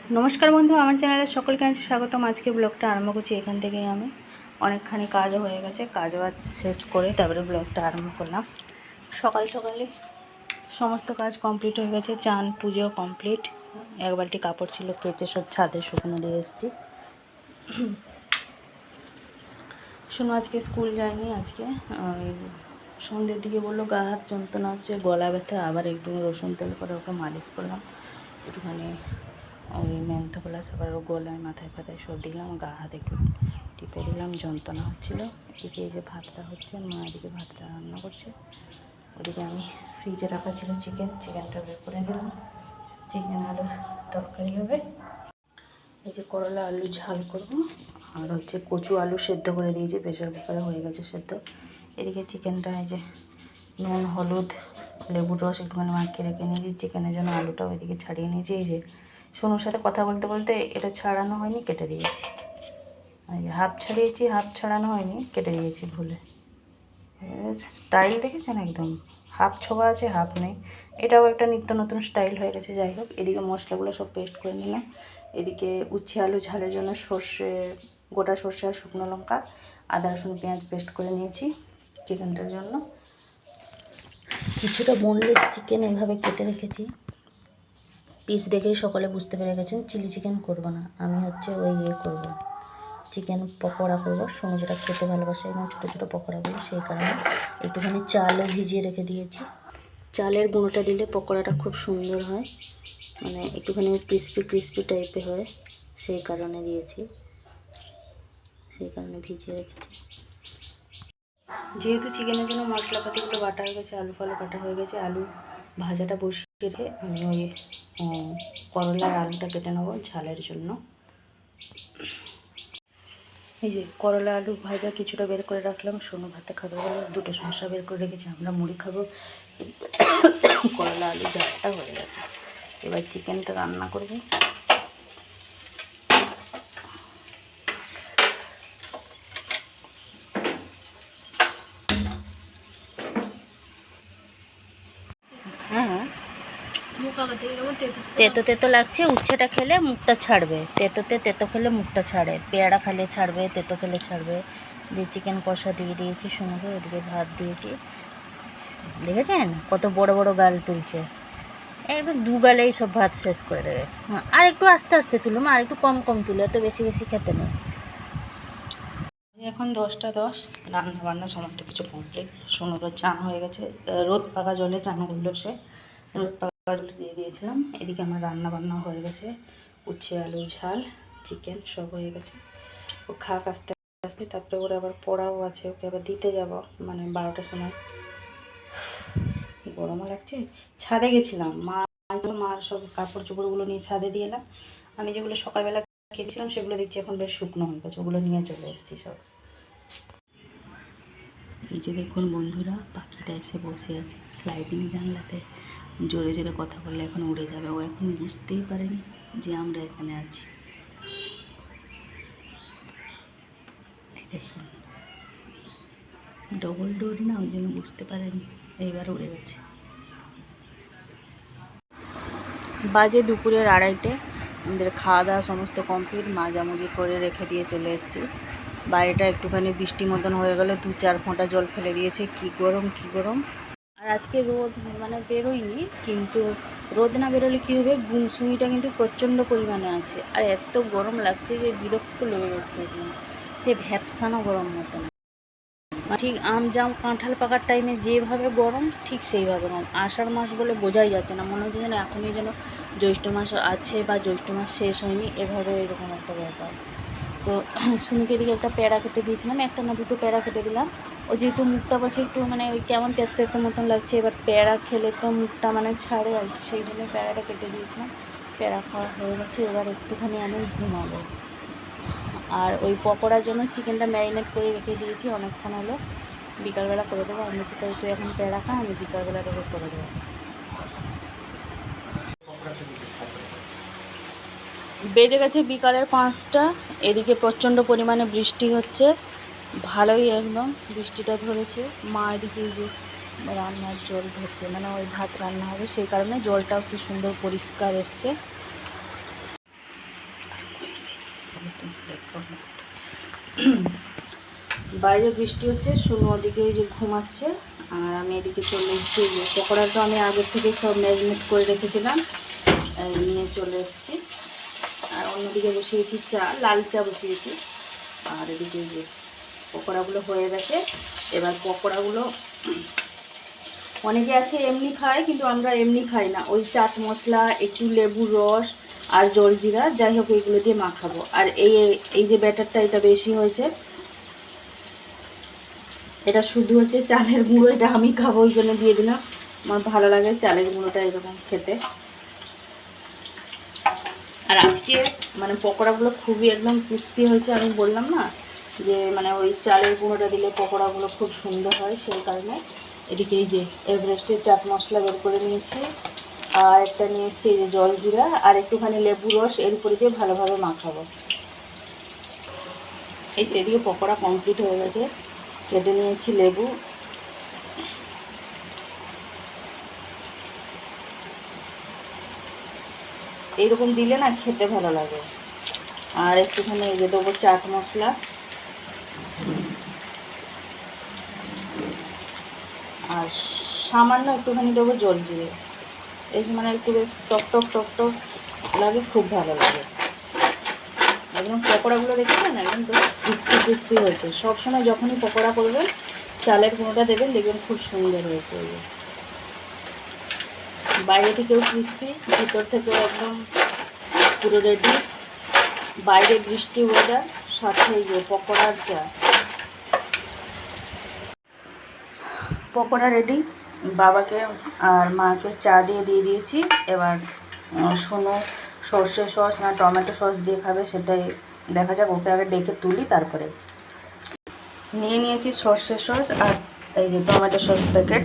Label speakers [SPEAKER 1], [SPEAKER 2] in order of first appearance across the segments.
[SPEAKER 1] नमस्कार बंधु आमार चैनेले सकलके आछि स्वागतम। आजके ब्लगटा आरम्भ करछि एखान थेकेई। आमि अनेकखानि काज हये गेछे, काज बाज शेष करे तारपरे ब्लगटा आरम्भ करलाम। सकाल सकाले समस्त काज कमप्लीट हये गेछे, चान पुजो कमप्लीट। एक बाल्टी कापड़ छिलो केचे सब छादे शुकनो दिये एसेछि। शुनु आजके स्कूल जायनि। आजके सन्ध्येर दिके बोललो गा हाथ যন্ত্রণা হচ্ছে, गला ব্যথা। आबार एकटू रसुन तेल करे ओके मालिश करलाम, एकटूखानी ওই মেন্থো প্লাস আবার গলায় মাথায় ফাথায় সব দিলাম, গা হাত একটু টিপে দিলাম, যন্ত্রণা হচ্ছিলো। এদিকে এই যে ভাতটা হচ্ছে, মা এদিকে ভাতটা রান্না করছে। ওদিকে আমি ফ্রিজে রাখা ছিল চিকেনটা বের করে দিলাম। চিকেন আলু তরকারি হবে। এই যে করলা আলু ঝাল করব, আর হচ্ছে কচু আলু সেদ্ধ করে দিয়েছি, প্রেশার কুকারে হয়ে গেছে সেদ্ধ। এদিকে চিকেনটা এই যে নুন হলুদ লেবুর রস একটুখানি মাখিয়ে রেখে নিয়েছি চিকেনের জন্য। আলুটাও এদিকে ছাড়িয়ে নিয়েছি। এই যে সোনুর সাথে কথা বলতে বলতে এটা ছাড়ানো হয়নি, কেটে দিয়েছি। হাফ ছাড়িয়েছি, হাফ ছাড়ানো হয়নি, কেটে দিয়েছি ভুলে। স্টাইল দেখেছেন, একদম হাফ ছোঁয়া আছে হাফ নেই। এটাও একটা নিত্য নতুন স্টাইল হয়ে গেছে। যাই হোক, এদিকে মশলাগুলো সব পেস্ট করে নিলাম। এদিকে উচ্ছে আলু ঝালের জন্য সর্ষে, গোটা সর্ষে আর শুকনো লঙ্কা, আদা রসুন পেঁয়াজ পেস্ট করে নিয়েছি চিকেনটার জন্য। কিছুটা বোনলেস চিকেন এভাবে কেটে রেখেছি। পিস দেখেই সকলে বুঝতে পেরে গেছেন চিলি চিকেন করব না, আমি হচ্ছে ওই করব, চিকেন পকোড়া করব। সোনু যেটা খেতে ভালোবাসে এবং ছোটো ছোটো পকোড়াগুলো, সেই কারণে একটুখানি চালও ভিজিয়ে রেখে দিয়েছি। চালের গুঁড়োটা দিলে পকোড়াটা খুব সুন্দর হয়, মানে একটুখানি ক্রিস্পি টাইপের হয়, সেই কারণে দিয়েছি, সেই কারণে ভিজিয়ে রেখেছি। যেহেতু চিকেনের জন্য মশলাপাতিগুলো বাটা হয়ে গেছে, আলু ফালু কাটা হয়ে গেছে, আলু ভাজাটা বসিয়ে রেখে আমি ওই করলার আলুটা কেটে নেবো ঝালের জন্য। এই যে করলা আলু ভাজা কিছুটা বের করে রাখলাম, সোনু ভাতে খাবে বলে দুটো শসা বের করে রেখেছি, আমরা মুড়ি খাবো। করলা আলু ঝালটা হয়ে গেছে, এবার চিকেনটা রান্না করবো। হ্যাঁ, তেতো তেতো লাগছে, উচ্ছেটা খেলে মুখটা ছাড়বে, তেতো খেলে মুখটা ছাড়ে, পেয়ারা খেলে ছাড়বে, তেতো খেলে ছাড়বে। দিয়ে চিকেন কষা দিয়ে দিয়েছি সোনুকে, ওদিকে ভাত দিয়েছি। দেখেছেন কত বড় বড় গাল তুলছে, একদম দু গালেই সব ভাত শেষ করে দেবে। হ্যাঁ, আর একটু আস্তে আস্তে তুলো মা, আর একটু কম তুলো, এত বেশি খেতে নেই। এখন 10টা 10, রান্না বান্না সমস্ত কিছু কমপ্লিট। সোনুরও চান হয়ে গেছে, রোদ পাকা জলে চান করলো সে, রোদ পাকা জলে দিয়ে দিয়েছিলাম। এদিকে আমার রান্না বান্না হয়ে গেছে, উচ্ছে আলু ঝাল চিকেন সব হয়ে গেছে। ও খাক আস্তে আস্তে, তারপরে ওর আবার পড়াও আছে, ওকে আবার দিতে যাব, মানে 12টার সময়। গরমও লাগছে, ছাদে গেছিলাম, মার সব কাপড় চোপড়গুলো নিয়ে ছাদে দিয়ে এলাম। আমি যেগুলো সকালবেলা খেয়েছিলাম সেগুলো দেখছি এখন বেশ শুকনো হয়ে গেছে, ওগুলো নিয়ে চলে এসেছি সব। এই যে দেখুন বন্ধুরা, পাখিটা এসে বসে আছে স্লাইডিং জানলাতে, জোরে জোরে কথা বললে এখন উড়ে যাবে। ও এখন বুঝতেই পারেনি যে আমরা এখানে আছি। দেখুন ডবল ডোর না, ওই জন্য বুঝতে পারেনি, এইবার উড়ে গেছে। বাজে দুপুরের 2:30, আমাদের খাওয়া দাওয়া সমস্ত কমপ্লিট, মাজামুজি করে রেখে দিয়ে চলে এসেছি। বাইরেটা একটুখানি বৃষ্টি মতন হয়ে গেল, 2-4 ফোঁটা জল ফেলে দিয়েছে। কি গরম। আর আজকে রোদ মানে বেরোয়নি, কিন্তু রোদ না বেরোলে কী হবে, গুমসুমিটা কিন্তু প্রচণ্ড পরিমাণে আছে। আর এত গরম লাগছে যে বিরক্ত লেগে গেছে, যে ভ্যাপসানো গরম মতন। ঠিক আম জাম কাঁঠাল পাকার টাইমে যেভাবে গরম, ঠিক সেইভাবে গরম। আষাঢ় মাস বলে বোঝাই যাচ্ছে না, মনে হচ্ছে যেন এখনই যেন জ্যৈষ্ঠ মাস আছে বা জ্যৈষ্ঠ মাস শেষ হয়নি, এভাবে এরকম একটা ব্যাপার। তো সুমিকে দিকে একটা প্যাড়া কেটে দিয়েছিলাম, একটা না দুটো প্যাড়া কেটে দিলাম। ও যেহেতু মুখটা বলছে একটু মানে ওই কেমন তেতো মতন লাগছে, এবার প্যাড়া খেলে তো মুখটা মানে ছাড়ে আর কি, সেই জন্য প্যাড়াটা কেটে দিয়েছিলাম। প্যাড়া খাওয়া হয়ে গেছে, এবার একটুখানি আমি ঘুমাবো। আর ওই পকোড়ার জন্য চিকেনটা ম্যারিনেট করে রেখে দিয়েছি অনেকক্ষণ হলো, বিকালবেলা করে দেবো। আমি বলছি তাই তুই এখন প্যাড়া খা, আমি বিকালবেলা তোকে করে দেবো। বেজে গেছে বিকালের 5টা, এদিকে প্রচণ্ড পরিমাণে বৃষ্টি হচ্ছে, ভালোই একদম বৃষ্টিটা ধরেছে। মা এদিকে যে রান্নার জল ধরছে, মানে ওই ভাত রান্না হবে, সেই কারণে জলটাও কি সুন্দর পরিষ্কার এসছে। বাইরে বৃষ্টি হচ্ছে, শুনো ওদিকে ওই যে ঘুমাচ্ছে, আর আমি এদিকে চলে এসেছি। পকোড়াটা আমি আগের থেকে সব ম্যারিনেট করে রেখেছিলাম, নিয়ে চলে এসেছি। আর অন্যদিকে বসিয়েছি চা, লাল চা বসিয়েছি। আর এদিকে যে পকোড়াগুলো হয়ে গেছে। এবার পকোড়াগুলো অনেকে আছে এমনি খায়, কিন্তু আমরা এমনি খাই না, ওই চাট মশলা, একটু লেবুর রস আর জলজিরা, যাই হোক এগুলো দিয়ে মাখাবো। আর এই যে ব্যাটারটা, এটা বেশি হয়েছে, এটা শুধু হচ্ছে চালের গুঁড়ো, এটা আমি খাবো ওই জন্য দিয়ে দিলাম। আমার ভালো লাগে চালের গুঁড়োটা এরকম খেতে। আর আজকে মানে পকোড়াগুলো খুবই একদম ক্রিস্পি হয়েছে, আমি বললাম না যে মানে ওই চালের গুঁড়োটা দিলে পকোড়াগুলো খুব সুন্দর হয়, সেই কারণে। এদিকে এই যে এভারেস্টের চাট মশলা বের করে নিয়েছি, আর একটা নিয়ে এসেছি এই যে জলজিরা, আর একটুখানি লেবু রস এর উপরে দিয়ে ভালোভাবে মাখাবো। এই যে এদিকে পকোড়া কমপ্লিট হয়ে গেছে, কেটে নিয়েছি লেবু। এইরকম দিলে না খেতে ভালো লাগে। আর একটুখানি এই যে দেবো চাট মশলা, আর সামান্য একটুখানি দেবো জলজিরে। এই যে মানে একটু বেশ টক টক টক টক লাগে, খুব ভালো লাগে। একদম পকোড়াগুলো দেখছেন একদম তো ক্রিস্পি ক্রিস্পি হয়েছে। সবসময় যখনই পকোড়া করবেন চালের গুঁড়োটা দেবেন, দেখবেন খুব সুন্দর হয়েছে। ওই বাইরে থেকেও ক্রিস্পি, ভিতর থেকেও একদম পুরো রেডি। বাইরে বৃষ্টি ওয়েদার, সাথে যে পকোড়ার চা। পকোড়া রেডি, বাবাকে আর মাকে চা দিয়ে দিয়েছি। এবার শোনো সর্ষে সস না টমেটো সস দিয়ে খাবে সেটাই দেখা যাক, ওকে আগে ডেকে তুলি। তারপরে নিয়ে নিয়েছি সর্ষে সস আর এই যে টমেটো সস প্যাকেট।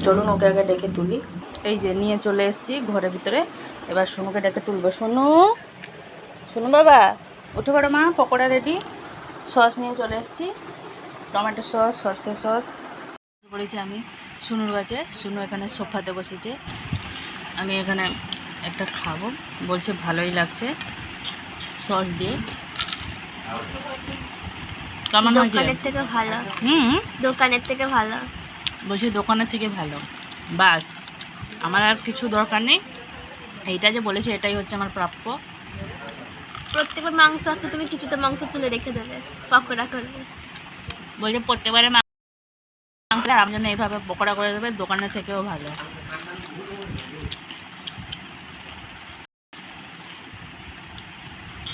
[SPEAKER 1] চলুন ওকে আগে ডেকে তুলি। এই যে নিয়ে চলে এসেছি ঘরের ভিতরে, এবার সোনুকে ডেকে তুলবো। সোনু, সোনু বাবা উঠে পড়ো মা, পকোড়া রেডি। সস নিয়ে চলে এসেছি, টমেটো সস, সর্ষে সস পড়েছি আমি সোনুর কাছে। সোনু এখানে সোফাতে বসেছে, আমি এখানে একটা খাবো, বলছে ভালোই লাগছে সস দিয়ে। কেমন হয়েছে?
[SPEAKER 2] দোকানের থেকে ভালো। দোকানের থেকে ভালো
[SPEAKER 1] বলছি, দোকানের থেকে ভালো। বাস আমার আর কিছু দরকার নেই, এইটা যে বলেছে এটাই হচ্ছে আমার প্রাপ্য।
[SPEAKER 2] প্রত্যেকবার মাংস আসতে তুমি কিছুটা মাংস তুলে রেখে দেবে, পকোড়া করবে।
[SPEAKER 1] বলছে প্রত্যেকবারে মাংস আমার জন্য এইভাবে পকোড়া করে দেবে, দোকানের থেকেও ভালো।